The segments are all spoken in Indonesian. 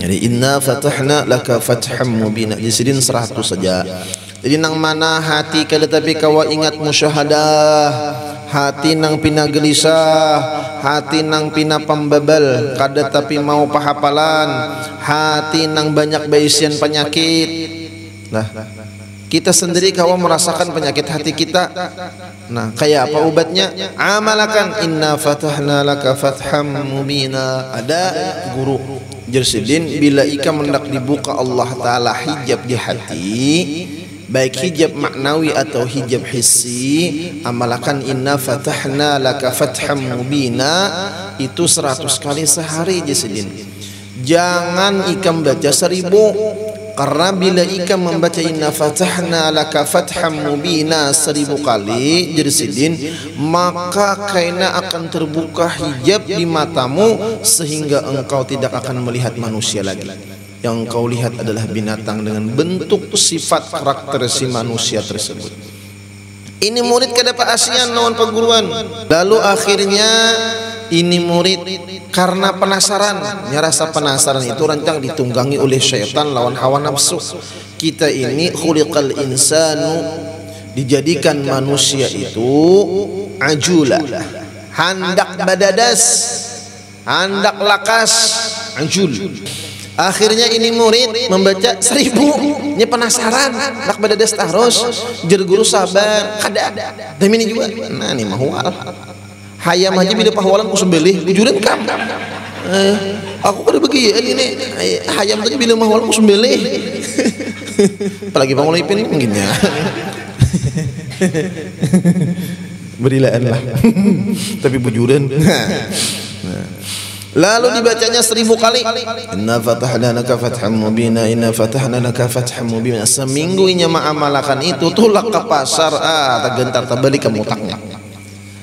Jadi inna fatahna laka fatham mubina. Disidin 100 saja. Jadi nang mana hati kada tapi kawa ingat musyahadah, hati nang pina gelisah, hati nang pina pembebel, kada tapi mau pahapalan, hati nang banyak baisian penyakit. Nah, kita sendiri kawa merasakan penyakit hati kita. Nah, kayak apa obatnya? Amalakan inna fatahna laka fatham mubina. Ada guru Jersidin, bila ika mendak dibuka Allah Ta'ala hijab di hati, baik hijab maknawi atau hijab hissi, amalakan inna fatahna laka fatham mubina itu 100 kali sehari Jersidin. Jangan ika membaca 1000, karena bila ika membaca inna fatahna laka fatham mubina 1000 kali Jersidin, maka kaina akan terbuka hijab di matamu sehingga engkau tidak akan melihat manusia lagi. Yang engkau lihat adalah binatang dengan bentuk sifat karakter si manusia tersebut. Ini murid kada Pak Asian lawan perguruan. Lalu akhirnya ini murid karena penasaran, rasa penasaran itu rancang ditunggangi oleh syaitan lawan hawa nafsu. Kita ini khuliqal insanu, dijadikan manusia itu ajula, handak badadas, handak lakas, ajul. Akhirnya ini murid membaca 1000, nya penasaran, nak badadas terus, jer guru sabar, kada. Demi ini juga, nah ini mahwal. Hayam aja bila pahwalan ku sembelih, bujuran kam. Aku kada bagian ini. Hayam tadi bila mahwalan ku sembelih. Apalagi Bang Ulipin mungkinnya. Berilaan lah. Tapi bujuran. Lalu dibacanya 1000 kali. Inna fatahna laka fatham mubina, inna fatahna laka fatham mubina. Seminggu inya ma'amalakan itu, tulak ke pasar, tergentar terbalik ke mutaknya.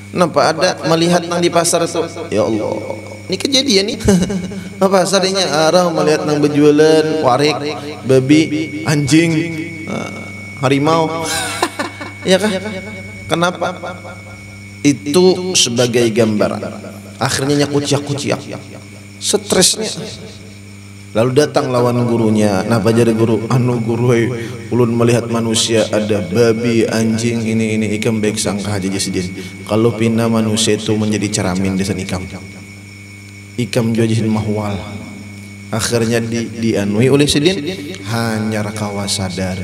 Nampak ada melihat nang di pasar itu, ya Allah, ini kejadian nih. Apa pasarnya arah melihat nang berjualan warik, babi, anjing, harimau. Ya kah? Kenapa? Itu sebagai gambaran. Akhirnya kuciak-kuciak, stresnya. Lalu datang lawan gurunya. Nah, belajar guru, anu guru, ulun melihat manusia ada babi, anjing, ini ikam baik sangka aja Sidin. Kalau pina manusia itu menjadi ceramin desan ikam jojin mahwal. Akhirnya dianui oleh Sidin, hanya rakawa sadar.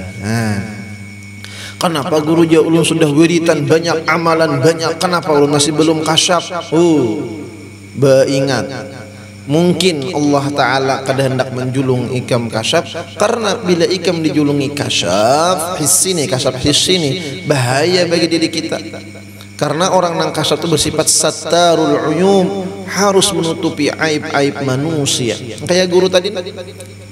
Kenapa guru jauh ulun sudah wiritan banyak amalan banyak, kenapa ulun masih belum kasyaf? Beingat, mungkin Allah Ta'ala kada hendak menjulung ikam kasyaf, karena bila ikam dijulungi kasyaf hissi ini bahaya bagi diri kita. Karena orang nang kasyaf itu bersifat sattarul uyub, harus menutupi aib-aib manusia. Kayak guru tadi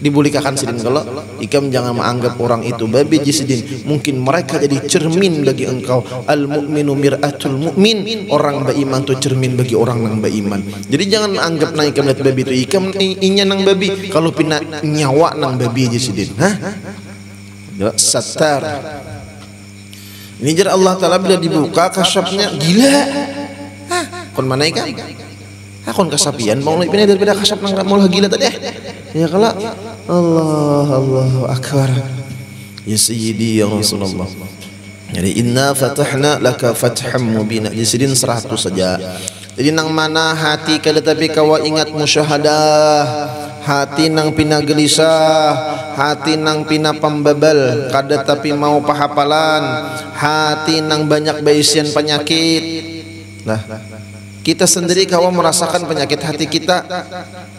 dibulikakan Sidin, kalau ikam jangan menganggap orang itu babi Sidin, mungkin mereka jadi cermin bagi engkau. Al mu'minu mir'atul mu'min, orang beriman itu cermin bagi orang nang beriman. Jadi jangan anggap nang ikam lihat babi itu ikam inya nang babi, kalau pina nyawa nang babi Sidin. Sattar. Ini jar Allah Ta'ala bila dibuka kasyafnya gila. Kon mana ikan? Kon kasapian mau lebih daripada kasyaf nang mau gila tadi. Ya kalau Allahu akbar. Ya sayyidi ya Rasulullah. Jadi inna fatahna laka fatham mubina. Disidin 100 saja. Jadi nang mana hati kada tapi kawa ingat musyahadah, hati nang pina gelisah, hati nang pina pembebel, kada tapi mau pahapalan, hati nang banyak baisian penyakit. Nah, kita sendiri kawa merasakan penyakit hati kita.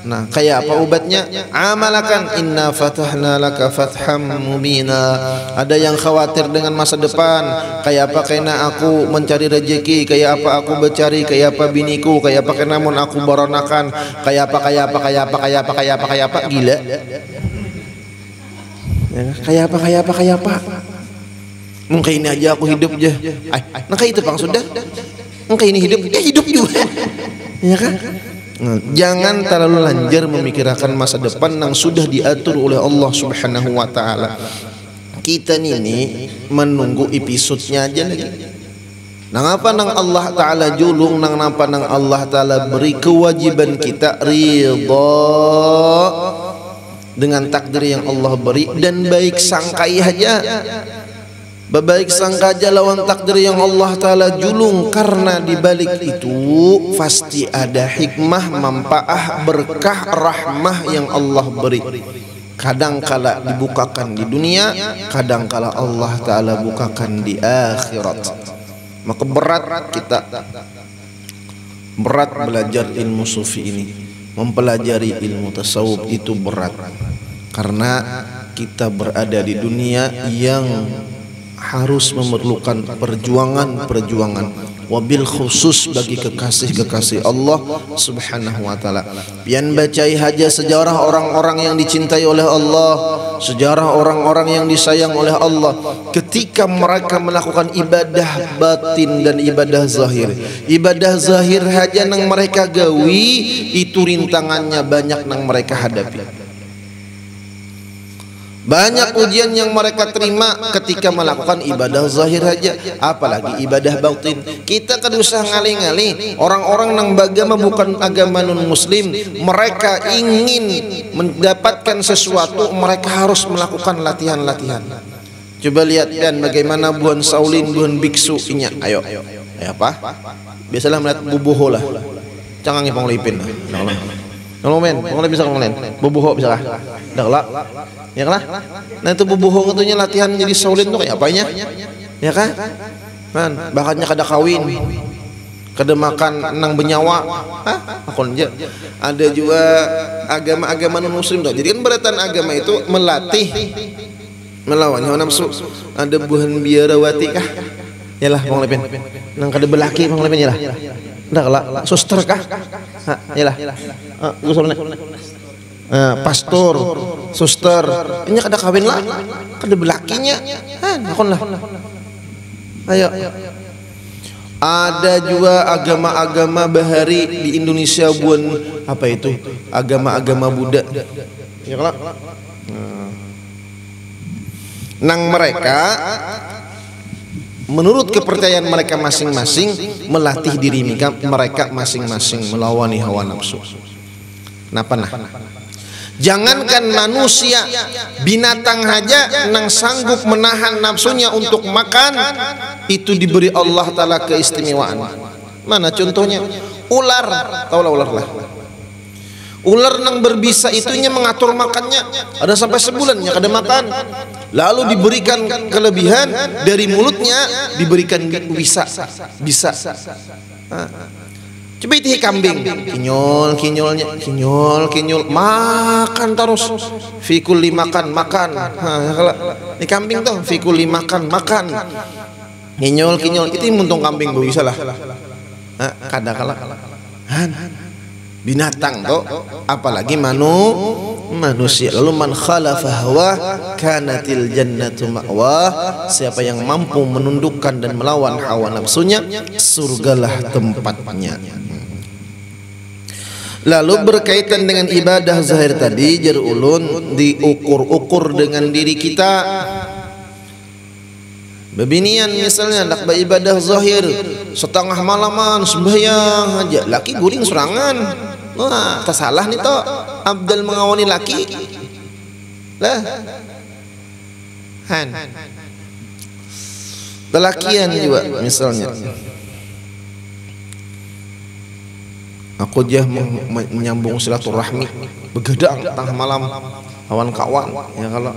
Nah, kayak apa obatnya? Amalakan inna fatahna laka fatham mubina. Ada yang khawatir dengan masa depan, kayak apa kena aku mencari rezeki, kayak apa aku bercari, kayak apa biniku, kayak apa kena mun aku baronakan, kayak apa gila. Kayak apa. Mungkin ini aja aku hidup aja. Nah kayak itu Bang sudah. Mungkin ini hidup juga. Ya kan? Jangan terlalu lanjar memikirkan masa depan yang sudah diatur oleh Allah Subhanahu wa Ta'ala. Kita ini menunggu episodenya aja lagi. Nang apa nang Allah Ta'ala julung, nang apa nang Allah Ta'ala beri kewajiban kita ridha. dengan takdir yang Allah beri dan baik sangkai aja. Baik sangka aja lawan takdir yang Allah Ta'ala julung, karena dibalik itu pasti ada hikmah, manfaat, berkah, rahmah yang Allah beri. Kadangkala dibukakan di dunia, kadangkala Allah Ta'ala bukakan di akhirat. Maka berat belajar ilmu sufi ini, mempelajari ilmu tasawuf itu berat, karena kita berada di dunia yang harus memerlukan perjuangan, wabil khusus bagi kekasih-kekasih Allah Subhanahu wa taala. Pian bacai haja sejarah orang-orang yang dicintai oleh Allah, sejarah orang-orang yang disayang oleh Allah ketika mereka melakukan ibadah batin dan ibadah zahir. Ibadah zahir haja nang mereka gawi itu rintangannya banyak nang mereka hadapi. Banyak ujian yang mereka terima ketika melakukan ibadah zahir aja, apalagi ibadah batin. Kita kan usah ngali-ngali orang-orang nang bagama bukan agama non muslim, mereka ingin mendapatkan sesuatu, mereka harus melakukan latihan-latihan. Coba lihat kan bagaimana buan Saulin, buan biksu inya. Ayo apa? Biasalah melihat bubuho lah. Jangan ngipong lipin. Kalau men, kalau bisa ngomong lain, bubuho bisa lah. Dah lah. Ya kan? Nah itu bubuhong itunya latihan jadi Saulin tuh kayak apanya? Ya kan? Man, bakatnya kada kawin, kada makan nang benyawa. Hah? Aja. Ada juga agama-agama non muslim tuh. Jadi kan beratan agama itu melatih melawan hawa nafsu. Ada buhan biarawati kah? Yalah bang lepin. Nang kada belaki bang lepin yalah. Dah lah. Suster kah? Yalah. Pastor, suster, ini kada kawin lah, kada belakinya, nakon lah. Ayo. Ada juga agama-agama bahari di Indonesia buan apa itu? Agama-agama Buddha. Ya kalau nang mereka menurut kepercayaan mereka masing-masing melatih diri mereka masing-masing melawan hawa nafsu. Napa nah? Jangankan manusia, binatang aja nang sanggup menahan nafsunya untuk makan itu diberi Allah Ta'ala keistimewaan. Mana contohnya? Ular, tahulah ular lah. Ular nang berbisa itunya mengatur makannya, ada sampai sebulannya kada makan. Lalu diberikan kelebihan dari mulutnya, diberikan bisa. Coba itu kambing, kinyol, makan terus, fikuli makan. Kalau ini kambing tuh fikuli makan, kinyol, itu muntung kambing bisa lah. Kadang-kala binatang tuh, apalagi manusia. Lalu man khalafa hawa kanatil jannatu ma'wa. Siapa yang mampu menundukkan dan melawan hawa nafsunya, surgalah tempatnya. Lalu berkaitan dengan ibadah zahir tadi, jar ulun diukur-ukur dengan diri kita. Bebinian misalnya nak beribadah zahir setengah malaman sembahyang aja, laki guring serangan. Wah, tak salah nih toh. Abdal mengawani laki. Lah. Lelakian juga misalnya. Aku jah menyambung silaturahmi, begadang tengah malam, kawan-kawan ya kalau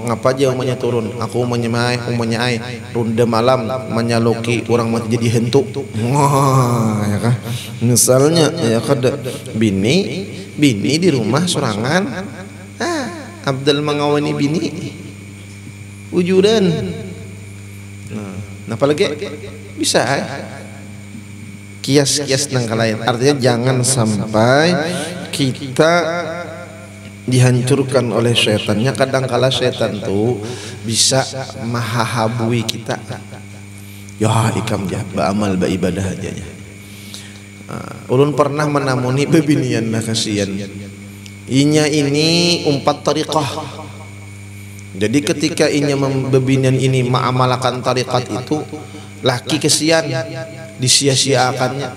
ngapa aja umanya turun, aku umanya ronda malam menyaluki orang mati jadi hentu. Wah, ya kan? Misalnya ya kada bini di rumah sorangan, Abdul mengawani bini wujudan. Nah, apalagi bisa kias-kias nang kalayan. Artinya jangan sampai kita dihancurkan oleh setannya. Kadang-kala setan tuh bisa mahahabui kita. Ya ikam jah beramal beribadah aja. Ulun pernah menamuni bebinian nah kasihan. Inya ini 4 tariqah. Jadi ketika inya bebinian ini mengamalkan tariqat itu, laki kesian disia-siakannya.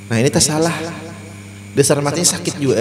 Nah ini tak salah. Dasar matinya sakit juga